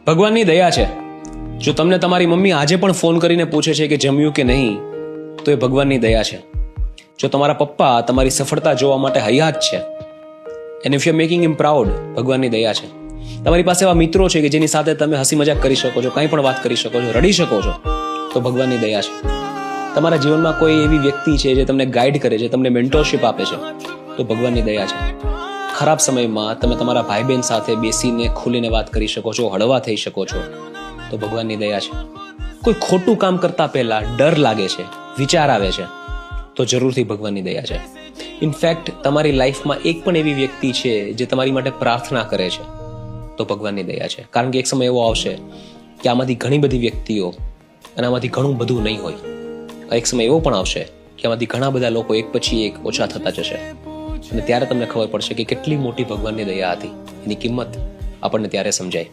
ભગવાનની દયા છે. જો તમને તમારી મમ્મી આજે પણ ફોન કરીને પૂછે છે કે જમ્યું કે નહીં, તો એ ભગવાનની દયા છે. જો તમારા પપ્પા તમારી સફળતા જોવા માટે હયાત છે, and if you are making him proud, ભગવાનની દયા છે. તમારી પાસે એવા મિત્રો છે કે જેની સાથે તમે હસી મજાક કરી શકો છો, કંઈ પણ વાત કરી શકો છો, રડી શકો છો, તો ભગવાનની દયા છે. તમારા જીવનમાં કોઈ એવી વ્યક્તિ છે જે તમને ગાઈડ કરે છે, તમને મેન્ટરશિપ આપે છે, તો ભગવાનની દયા છે. ખરાબ સમયમાં તમે તમારા ભાઈ બહેન સાથે બેસીને ખુલીને વાત કરી શકો છો, હળવા થઈ શકો છો, તો ભગવાનની દયા છે. કોઈ ખોટું કામ કરતા પહેલા ડર લાગે છે, વિચાર આવે છે, તો જરૂરથી ભગવાનની દયા છે. ઇનફેક્ટ તમારી લાઈફમાં એક પણ એવી વ્યક્તિ છે જે તમારી માટે પ્રાર્થના કરે છે, તો ભગવાનની દયા છે. કારણ કે એક સમય એવો આવશે કે આમાંથી ઘણી બધી વ્યક્તિઓ અને આમાંથી ઘણું બધું નહીં હોય. એક સમય એવો પણ આવશે કે આમાંથી ઘણા બધા લોકો એક પછી એક ઓછા થતા જશે, અને ત્યારે તમને ખબર પડશે કે કેટલી મોટી ભગવાનની દયા હતી. એની કિંમત આપણને ત્યારે સમજાય.